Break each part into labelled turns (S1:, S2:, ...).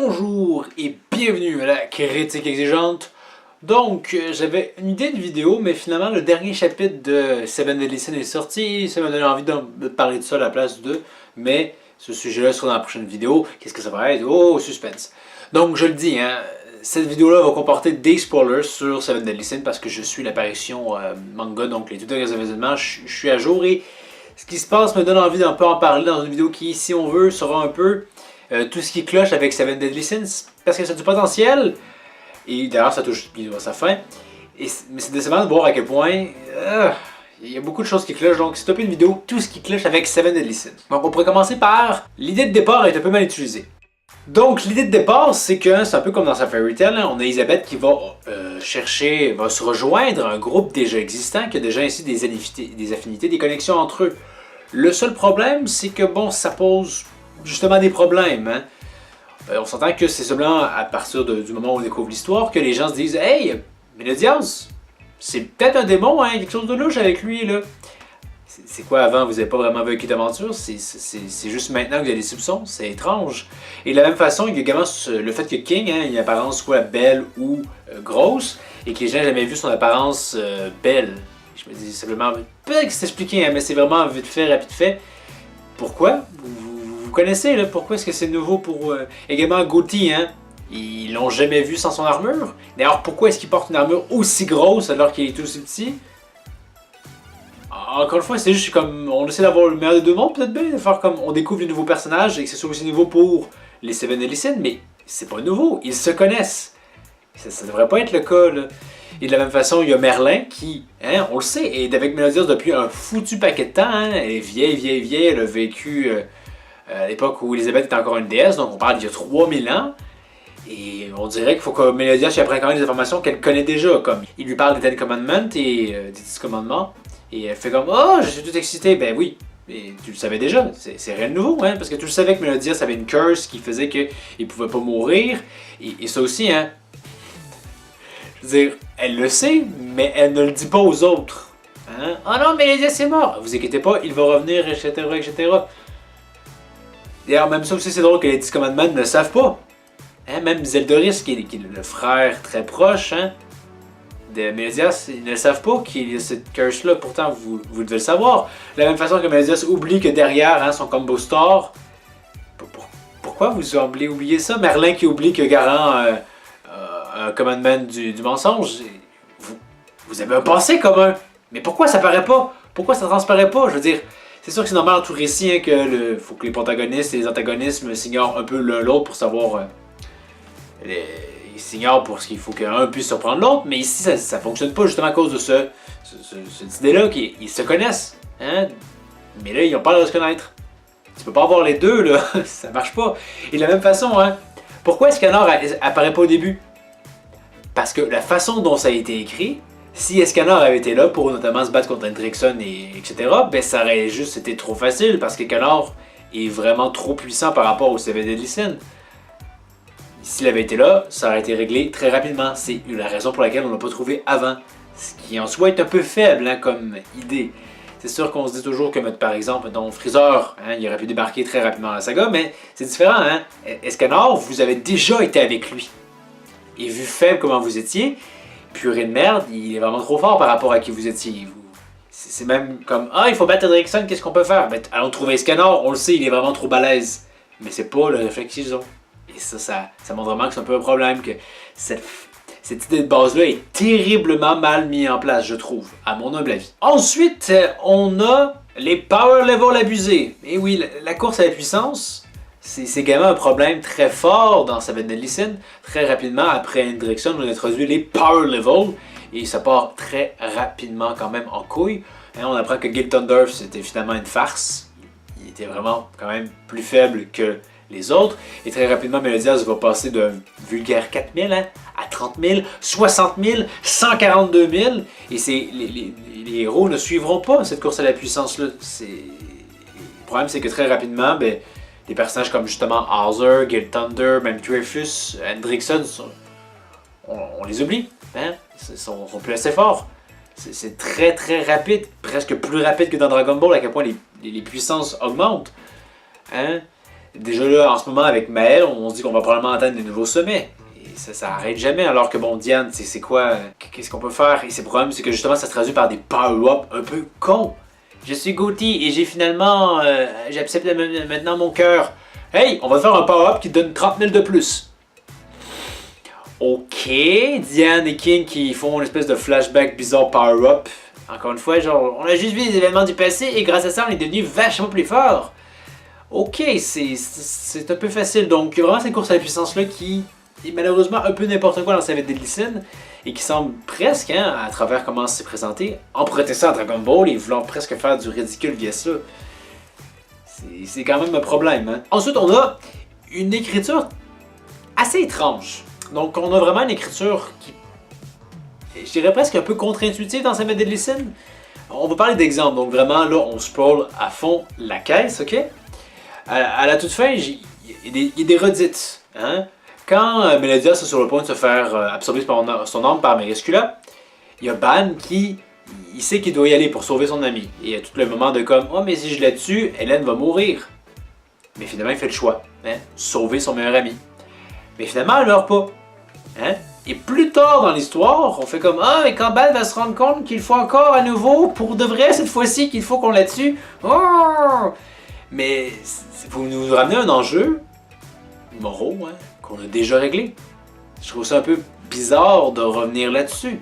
S1: Bonjour et bienvenue à la critique exigeante. Donc, j'avais une idée de vidéo, mais finalement le dernier chapitre de Seven Deadly Sins est sorti. Ça m'a donné envie de parler de ça à la place de. Mais ce sujet-là sera dans la prochaine vidéo. Qu'est-ce que ça va être? Oh, suspense. Donc, je le dis, hein, cette vidéo-là va comporter des spoilers sur Seven Deadly Sins parce que je suis l'apparition manga, donc les tout derniers événements, je suis à jour et ce qui se passe me donne envie d'un peu en parler dans une vidéo qui, si on veut, sera un peu tout ce qui cloche avec Seven Deadly Sins, parce que ça a du potentiel, et d'ailleurs ça touche bientôt à sa fin, mais c'est décevant de voir à quel point il y a beaucoup de choses qui clochent, donc c'est un peu une vidéo tout ce qui cloche avec Seven Deadly Sins. Donc on pourrait commencer par, l'idée de départ est un peu mal utilisée. Donc l'idée de départ, c'est que c'est un peu comme dans sa Fairy Tail, hein, on a Elisabeth qui va va se rejoindre à un groupe déjà existant, qui a déjà ainsi des affinités, des connexions entre eux. Le seul problème, c'est que bon, ça pose justement des problèmes. Hein. On s'entend que c'est seulement à partir du moment où on découvre l'histoire que les gens se disent « Hey, Melodias, c'est peut-être un démon, hein, quelque chose de louche avec lui, là. » C'est quoi avant? Vous n'avez pas vraiment vécu d'aventure? C'est juste maintenant que vous avez des soupçons? C'est étrange. Et de la même façon, il y a également le fait que King, hein, il a une apparence soit belle ou grosse, et que les gens n'ont jamais vu son apparence belle. Je me dis simplement, peut-être que c'est expliqué, hein, mais c'est vraiment vite fait, rapide fait. Pourquoi? Vous connaissez, là, pourquoi est-ce que c'est nouveau pour... Également Gauthier, hein? Ils l'ont jamais vu sans son armure. D'ailleurs, pourquoi est-ce qu'il porte une armure aussi grosse alors qu'il est aussi petit? Encore une fois, c'est juste comme... On essaie d'avoir le meilleur des deux mondes, peut-être bien, de faire comme... On découvre les nouveaux personnages et que c'est soit aussi nouveau pour les Seven Deadly Sins, mais c'est pas nouveau, ils se connaissent. Ça devrait pas être le cas, là. Et de la même façon, il y a Merlin qui, hein, on le sait, est avec Melodias depuis un foutu paquet de temps. Hein. Elle est vieille, elle a vécu à l'époque où Elisabeth était encore une déesse, donc on parle d'il y a 3000 ans. Et on dirait qu'il faut que Melodias lui apprenne quand même des informations qu'elle connaît déjà, comme il lui parle des Ten Commandments et des 10 commandements, et elle fait comme « Oh, je suis tout excité !» Ben oui, mais tu le savais déjà, c'est rien de nouveau, hein, parce que tu le savais que Melodias avait une curse qui faisait qu'il pouvait pas mourir, et ça aussi, hein. Je veux dire, elle le sait, mais elle ne le dit pas aux autres. Hein? Oh non, mais Melodias est mort! Vous inquiétez pas, il va revenir, etc., etc. D'ailleurs, même ça aussi, c'est drôle que les 10 commandements ne le savent pas. Hein? Même Zeldoris, qui est le frère très proche hein, de Melodias, ils ne le savent pas qu'il y a cette curse-là. Pourtant, vous devez le savoir. De la même façon que Melodias oublie que derrière hein, son combo star. Pourquoi vous semblez oublier ça? Merlin qui oublie que Garant... un commandement du mensonge, vous avez un passé commun. Mais pourquoi ça paraît pas? Pourquoi ça transparaît pas? Je veux dire, c'est sûr que c'est normal dans tout récit hein, que faut que les protagonistes et les antagonistes s'ignorent un peu l'un l'autre pour savoir... ils s'ignorent pour ce qu'il faut qu'un puisse surprendre l'autre, mais ici ça fonctionne pas justement à cause de cette idée-là qu'ils se connaissent. Hein? Mais là, ils ont peur de se connaître. Tu peux pas avoir les deux, là. Ça marche pas. Et de la même façon, hein, pourquoi Escanor apparaît pas au début? Parce que la façon dont ça a été écrit, si Escanor avait été là pour notamment se battre contre Hendrickson etc., ben ça aurait juste été trop facile parce qu'Escanor est vraiment trop puissant par rapport au Seven Deadly Sins. S'il avait été là, ça aurait été réglé très rapidement. C'est la raison pour laquelle on l'a pas trouvé avant. Ce qui en soi est un peu faible hein, comme idée. C'est sûr qu'on se dit toujours que, par exemple, Freezer, hein, il aurait pu débarquer très rapidement dans la saga, mais c'est différent. Hein? Escanor, vous avez déjà été avec lui. Et vu faible comment vous étiez, purée de merde, il est vraiment trop fort par rapport à qui vous étiez. C'est même comme, ah, il faut battre Hendrickson, qu'est-ce qu'on peut faire? Ben, allons trouver Escanor, on le sait, il est vraiment trop balèze. Mais c'est pas le réflexe qu'ils ont. Et ça montre vraiment que c'est un peu un problème, que cette idée de base-là est terriblement mal mise en place, je trouve, à mon humble avis. Ensuite, on a les power levels abusés. Et oui, la course à la puissance... C'est également un problème très fort dans Seven Deadly Sins. Très rapidement, après Hendrickson, on a introduit les Power Levels. Et ça part très rapidement quand même en couille. Hein, on apprend que Gil Thunder, c'était finalement une farce. Il était vraiment quand même plus faible que les autres. Et très rapidement, Melodias va passer d'un vulgaire 4000 hein, à 30 000, 60 000, 142 000. Et les héros ne suivront pas cette course à la puissance-là. Le problème, c'est que très rapidement, ben, des personnages comme justement Hauser, Gil Thunder, même Dreyfus, Hendrickson, on les oublie. Hein? Ils sont plus assez forts. C'est très rapide, presque plus rapide que dans Dragon Ball, à quel point les puissances augmentent. Hein? Déjà là, en ce moment, avec Maël, on se dit qu'on va probablement atteindre des nouveaux sommets. Et ça arrête jamais, alors que bon, Diane, c'est quoi? Qu'est-ce qu'on peut faire? Et le problème, c'est que justement, ça se traduit par des power-ups un peu cons. Je suis Gauthier et j'ai finalement... j'accepte maintenant mon cœur. Hey, on va faire un power-up qui te donne 30 000 de plus. Ok, Diane et King qui font une espèce de flashback bizarre power-up. Encore une fois, genre, on a juste vu les événements du passé et grâce à ça, on est devenu vachement plus fort. Ok, c'est un peu facile. Donc, vraiment, cette course à la puissance-là qui est malheureusement un peu n'importe quoi dans sa vie de Lysine et qui semble presque, hein, à travers comment c'est présenté, en protestant à Dragon Ball et voulant presque faire du ridicule via ça. C'est quand même un problème. Hein. Ensuite, on a une écriture assez étrange. Donc, on a vraiment une écriture qui, je dirais presque un peu contre-intuitive dans sa vie de Lysine. On va parler d'exemples. Donc, vraiment, là, on scroll à fond la caisse, ok? À la toute fin, il y a des redites. Hein? Quand Melodias est sur le point de se faire absorber par son âme par Meriscula, il y a Ban qui il sait qu'il doit y aller pour sauver son ami. Et il y a tout le moment de comme « Oh, mais si je la tue, Hélène va mourir. » Mais finalement, il fait le choix. Hein? Sauver son meilleur ami. Mais finalement, elle meurt pas. Hein? Et plus tard dans l'histoire, on fait comme « Ah, mais quand Ban va se rendre compte qu'il faut encore à nouveau, pour de vrai cette fois-ci, qu'il faut qu'on la tue. Oh! » Mais vous nous ramenez un enjeu moraux, hein, qu'on a déjà réglé. Je trouve ça un peu bizarre de revenir là-dessus.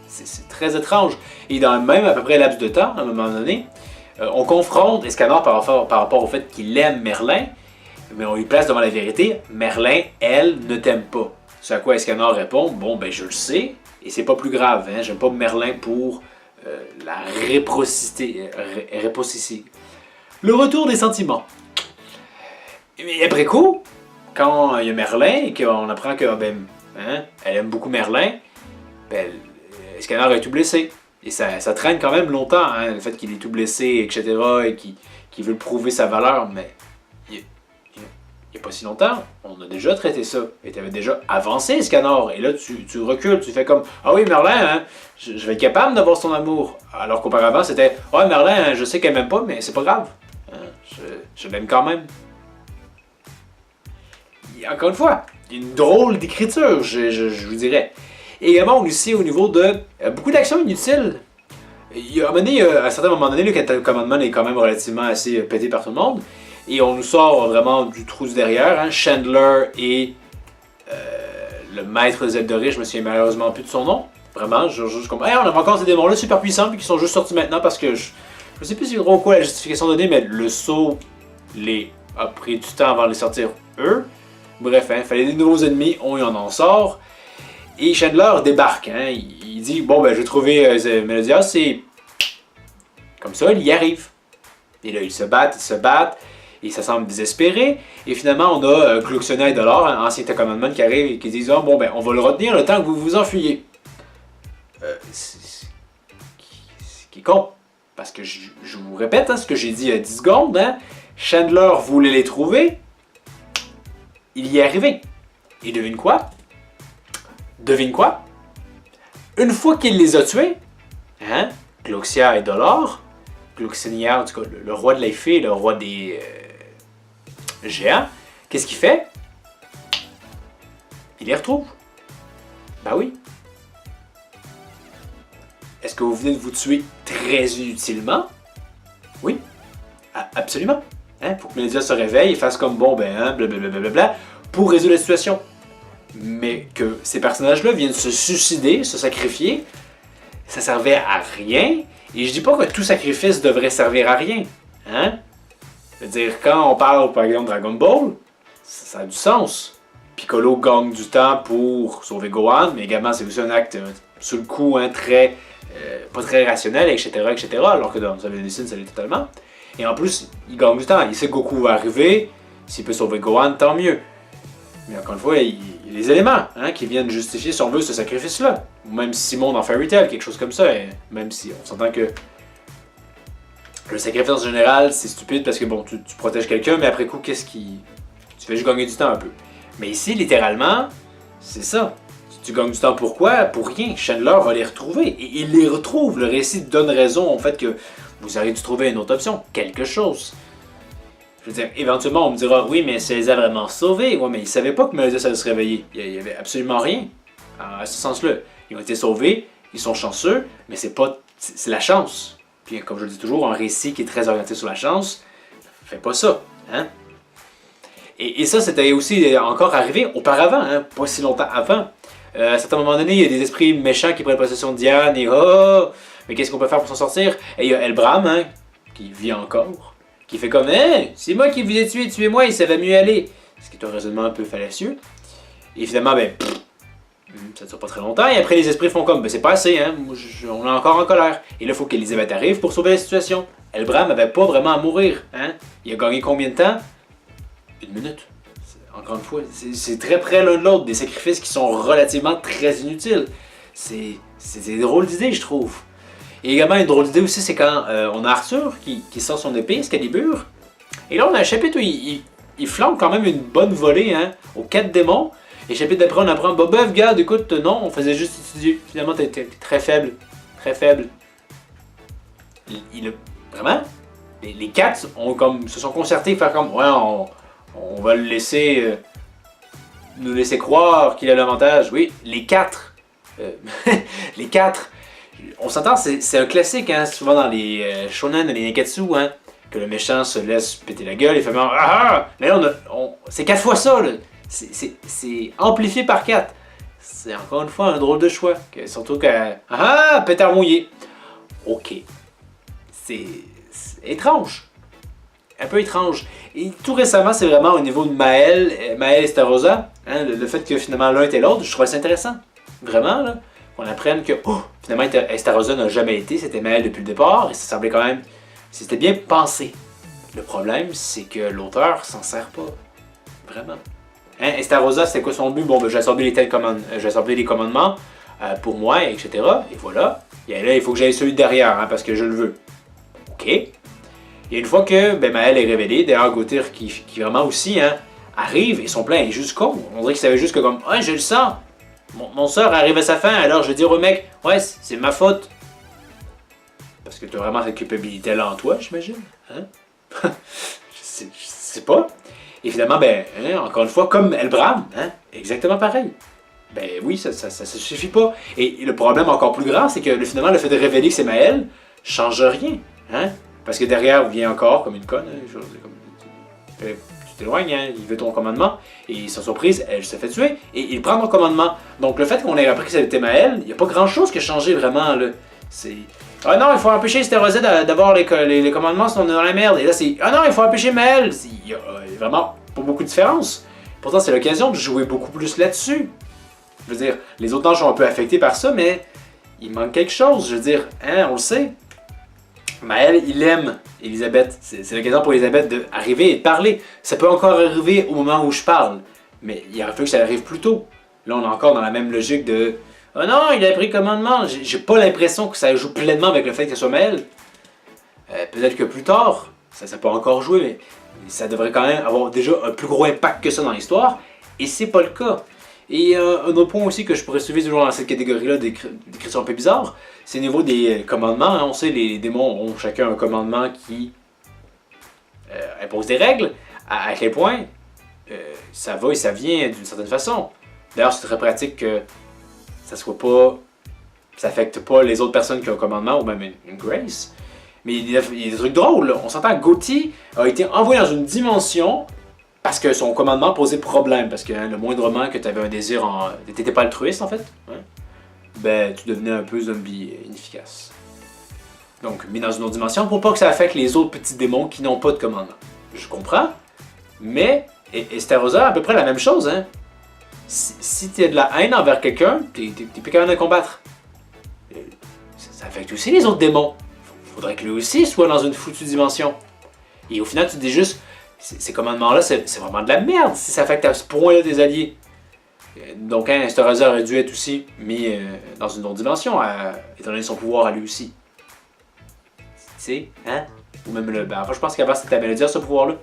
S1: C'est très étrange. Et dans même à peu près laps de temps, à un moment donné, on confronte Escanor par rapport au fait qu'il aime Merlin, mais on lui place devant la vérité, Merlin, elle, ne t'aime pas. C'est à quoi Escanor répond, bon ben je le sais, et c'est pas plus grave, hein, j'aime pas Merlin pour la réciprocité. Le retour des sentiments. Et après coup, quand il y a Merlin et qu'on apprend que ben, hein, elle aime beaucoup Merlin, ben, Escanor est tout blessé. Et ça traîne quand même longtemps, hein, le fait qu'il est tout blessé, etc. et qu'il veut prouver sa valeur, mais il n'y a pas si longtemps, on a déjà traité ça. Et tu avais déjà avancé, Escanor. Et là, tu recules, tu fais comme « Ah oui, Merlin, hein, je vais être capable d'avoir son amour. » Alors qu'auparavant, c'était « Ah, Merlin, hein, je sais qu'elle m'aime pas, mais c'est pas grave. Hein, je l'aime quand même. » Encore une fois, une drôle d'écriture, je vous dirais. Et également aussi au niveau de beaucoup d'actions inutiles. Il y a à un certain moment donné, le catalogue commandement est quand même relativement assez pété par tout le monde. Et on nous sort vraiment du trou du derrière. Hein. Chandler et le maître de Zeldori, je me souviens malheureusement plus de son nom. Vraiment, juste comme, hey, on a encore ces démons-là super puissants puis qui sont juste sortis maintenant parce que je sais plus c'est trop quoi la justification donnée, mais le saut a pris du temps avant de les sortir eux. Bref, il fallait des nouveaux ennemis, on y en sort. Et Chandler débarque, hein, il dit « Bon, ben, je vais trouver Melodias » et comme ça, il y arrive. Et là, ils se battent, et ça semble désespéré. Et finalement, on a Gluxiona et Dolor, un ancien commandement qui arrive et qui disent « Oh, bon, ben, on va le retenir le temps que vous vous enfuyez. » Ce qui est con, parce que je vous répète hein, ce que j'ai dit il y a 10 secondes, hein, Chandler voulait les trouver, il y est arrivé. Et devine quoi? Une fois qu'il les a tués, hein, Gluxia et Dolor, Gluxinia, en tout cas le roi de la fée, le roi des géants, qu'est-ce qu'il fait? Il les retrouve. Ben oui. Est-ce que vous venez de vous tuer très inutilement? Oui, absolument. Hein, pour que Melodia se réveille et fasse comme bon, ben, hein, blablabla, pour résoudre la situation. Mais que ces personnages-là viennent se suicider, se sacrifier, ça servait à rien. Et je dis pas que tout sacrifice devrait servir à rien. Hein? C'est-à-dire, quand on parle, par exemple, Dragon Ball, ça a du sens. Piccolo gagne du temps pour sauver Gohan, mais également c'est aussi un acte sur le coup, hein, pas très rationnel, etc., etc., alors que dans Savage Dessin, ça l'est totalement. Et en plus, il gagne du temps. Il sait que Goku va arriver. S'il peut sauver Gohan, tant mieux. Mais encore une fois, il y a les éléments hein, qui viennent justifier, si on veut, ce sacrifice-là. Ou même Simon dans Fairy Tail, quelque chose comme ça. Et même si on s'entend que le sacrifice en général, c'est stupide parce que bon, tu protèges quelqu'un, mais après coup, qu'est-ce qui... Tu fais juste gagner du temps un peu. Mais ici, littéralement, c'est ça. Tu gagnes du temps pourquoi? Pour rien. Chandler va les retrouver. Et il les retrouve. Le récit donne raison au fait que vous auriez dû trouver une autre option. Quelque chose. Je veux dire, éventuellement, on me dira, oui, mais ça les a vraiment sauvés. Ouais, mais ils savaient pas que Meredith allait se réveiller. Il y avait absolument rien à ce sens-là. Ils ont été sauvés, ils sont chanceux, mais c'est la chance. Puis, comme je le dis toujours, un récit qui est très orienté sur la chance, fait pas ça, hein? Et ça, c'était aussi encore arrivé auparavant, hein, pas si longtemps avant. À un certain moment donné, il y a des esprits méchants qui prennent possession de Diane et oh, mais qu'est-ce qu'on peut faire pour s'en sortir? Et il y a Elbram, hein, qui vit encore, qui fait comme hein, c'est moi qui vous ai tué, tuez-moi et ça va mieux aller. Ce qui est un raisonnement un peu fallacieux. Et finalement, ben, ça ne dure pas très longtemps. Et après, les esprits font comme ben, c'est pas assez, hein, on est encore en colère. Et là, il faut qu'Elisabeth arrive pour sauver la situation. Elbram n'avait pas vraiment à mourir, hein. Il a gagné combien de temps? 1 minute. Encore une fois, c'est très près l'un de l'autre, des sacrifices qui sont relativement très inutiles. C'est des drôles d'idées, je trouve. Et également, une drôle d'idée aussi, c'est quand on a Arthur qui sort son épée, Excalibur. Et là, on a un chapitre où il flanque quand même une bonne volée hein, aux 4 démons. Et le chapitre d'après, on apprend bah, bref, regarde, écoute, non, on faisait juste étudier. Finalement, t'es très faible. Très faible. Vraiment? Les 4 se sont concertés, faire comme ouais, on va le laisser nous laisser croire qu'il a l'avantage. Oui, les 4. Les 4. On s'entend, c'est un classique, hein, souvent dans les shonen et les neketsu, hein, que le méchant se laisse péter la gueule et fait ah ah! Mais là, c'est 4 fois ça, là. C'est amplifié par 4. C'est encore une fois un drôle de choix. Surtout que. Ah! Pétard mouillé. Ok. C'est étrange. Un peu étrange. Et tout récemment, c'est vraiment au niveau de Maël et Starosa, hein, le fait que finalement l'un était l'autre, je trouvais ça intéressant. Vraiment, là. Qu'on apprenne que finalement Estarosa n'a jamais été, c'était Maël depuis le départ, et ça semblait quand même. C'était bien pensé. Le problème, c'est que l'auteur s'en sert pas. Vraiment. Hein, Estarosa, c'était quoi son but? Bon, ben, j'ai assemblé les commandements pour moi, etc. Et voilà. Et là, il faut que j'aille celui de derrière, hein, parce que je le veux. Ok. Et une fois que Maël est révélé, d'ailleurs Gauthier qui vraiment aussi hein, arrive, et son plan est juste con. On dirait qu'il savait juste que comme ouais, je le sens. Mon sœur arrive à sa fin, alors je vais dire au mec, ouais, c'est ma faute. Parce que tu as vraiment cette culpabilité-là en toi, j'imagine. Hein? je sais pas. Et finalement, encore une fois, comme Elbram, hein, exactement pareil. Ben oui, ça suffit pas. Et le problème encore plus grand, c'est que finalement, le fait de révéler que c'est Maël change rien. Hein? Parce que derrière, il vient encore comme une conne. Hein, tu t'éloignes, hein, il veut ton commandement. Et sans surprise, elle se fait tuer. Et il prend ton commandement. Donc le fait qu'on ait appris que c'était Maël, il n'y a pas grand chose qui a changé vraiment. Là. C'est. Ah non, il faut empêcher Starosa d'avoir les commandements sinon on est dans la merde. Et là, c'est. Ah non, il faut empêcher Maël. Il y a vraiment pas beaucoup de différence. Pourtant, c'est l'occasion de jouer beaucoup plus là-dessus. Je veux dire, les autres anges sont un peu affectés par ça, mais il manque quelque chose. Je veux dire, hein, on le sait. Maël, il aime Elisabeth. C'est l'occasion pour Elisabeth d'arriver et de parler. Ça peut encore arriver au moment où je parle, mais il aurait fallu que ça arrive plus tôt. Là, on est encore dans la même logique de « Oh non, il a pris commandement ». J'ai pas l'impression que ça joue pleinement avec le fait que ce soit Maël. Peut-être que plus tard, ça peut encore jouer, mais ça devrait quand même avoir déjà un plus gros impact que ça dans l'histoire, et c'est pas le cas. Et un autre point aussi que je pourrais suivre toujours dans cette catégorie-là d'écriture un peu bizarre, c'est au niveau des commandements. Hein. On sait les démons ont chacun un commandement qui impose des règles. À quel point ça va et ça vient d'une certaine façon. D'ailleurs, c'est très pratique que ça affecte pas les autres personnes qui ont un commandement ou même une grace. Mais il y a des trucs drôles. Là. On s'entend que Gauthier a été envoyé dans une dimension parce que son commandement posait problème. Parce que hein, le moindrement que tu avais un désir t'étais pas altruiste en fait. Hein, ben tu devenais un peu zombie inefficace. Donc mis dans une autre dimension pour pas que ça affecte les autres petits démons qui n'ont pas de commandement. Je comprends. Mais Estarosa a à peu près la même chose. Hein. Si tu as de la haine envers quelqu'un, t'es plus capable de combattre. Ça affecte aussi les autres démons. Faudrait que lui aussi soit dans une foutue dimension. Et au final, tu te dis juste, ces commandements-là, c'est vraiment de la merde si ça affecte à ce point-là tes alliés. Donc, hein, Estarosa aurait dû être aussi mis dans une autre dimension, étant donné son pouvoir à lui aussi. Tu sais, hein? Ou même le. Enfin, je pense qu'avant c'était à Mélodias ce pouvoir-là.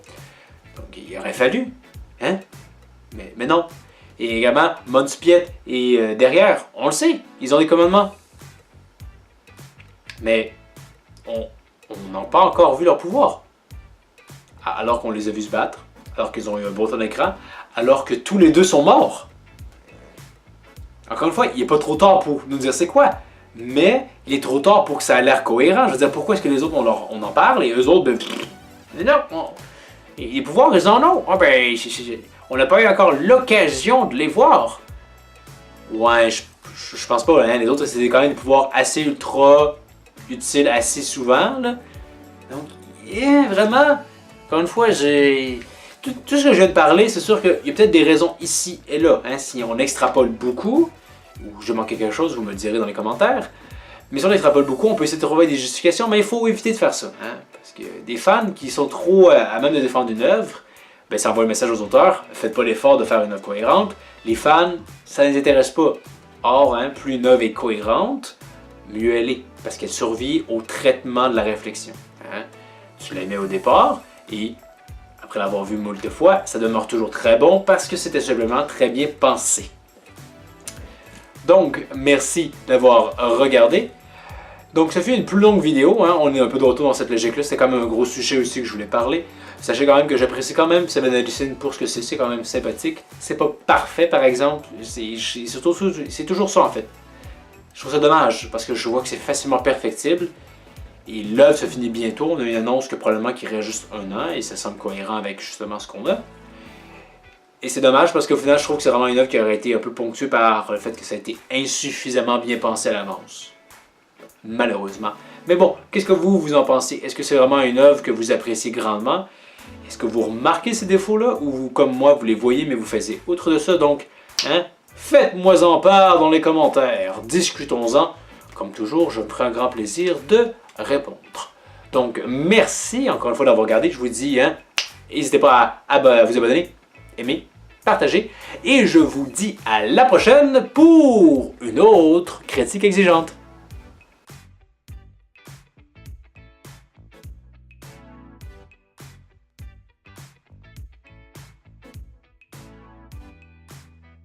S1: Donc, il aurait fallu. Hein? Mais non. Et également, Monspiet et derrière, on le sait, ils ont des commandements. Mais on n'a pas encore vu leur pouvoir. alors qu'on les a vus se battre, alors qu'ils ont eu un beau temps d'écran, alors que tous les deux sont morts. Encore une fois, il n'est pas trop tard pour nous dire c'est quoi, mais il est trop tard pour que ça ait l'air cohérent. Je veux dire, pourquoi est-ce que les autres, on en parle, et eux autres, ben, non, les pouvoirs, ils en ont. Ah ben, on n'a pas eu encore l'occasion de les voir. Ouais, je pense pas, hein. Les autres, c'est quand même des pouvoirs assez ultra utiles assez souvent, là. Donc, yeah, vraiment, encore une fois, j'ai... Tout ce que je viens de parler, c'est sûr qu'il y a peut-être des raisons ici et là, hein. Si on extrapole beaucoup, ou je manque quelque chose, vous me le direz dans les commentaires. Mais si on extrapole beaucoup, on peut essayer de trouver des justifications, mais il faut éviter de faire ça, hein. Parce que des fans qui sont trop à même de défendre une œuvre, ben ça envoie le message aux auteurs, faites pas l'effort de faire une œuvre cohérente. Les fans, ça ne les intéresse pas. Or, hein, plus une œuvre est cohérente, mieux elle est, parce qu'elle survit au traitement de la réflexion. Hein. Tu l'aimais au départ, et après l'avoir vu moult fois, ça demeure toujours très bon, parce que c'était simplement très bien pensé. Donc, merci d'avoir regardé. Donc, ça fait une plus longue vidéo, hein. On est un peu de retour dans cette logique-là, c'était quand même un gros sujet aussi que je voulais parler. Sachez quand même que j'apprécie quand même Seven Deadly pour ce que c'est quand même sympathique. C'est pas parfait par exemple, c'est toujours ça en fait. Je trouve ça dommage parce que je vois que c'est facilement perfectible. Et l'œuvre se finit bientôt, on a une annonce que probablement qu'il reste juste 1 an et ça semble cohérent avec justement ce qu'on a. Et c'est dommage parce qu'au final je trouve que c'est vraiment une œuvre qui aurait été un peu ponctuée par le fait que ça a été insuffisamment bien pensé à l'avance. Malheureusement. Mais bon, qu'est-ce que vous en pensez? Est-ce que c'est vraiment une œuvre que vous appréciez grandement? Est-ce que vous remarquez ces défauts-là ou vous, comme moi, vous les voyez mais vous faisiez outre de ça? Donc, hein, faites-moi en part dans les commentaires. Discutons-en. Comme toujours, je me ferai un grand plaisir de répondre. Donc, merci encore une fois d'avoir regardé. Je vous dis, hein, n'hésitez pas à vous abonner, aimer, partager. Et je vous dis à la prochaine pour une autre critique exigeante.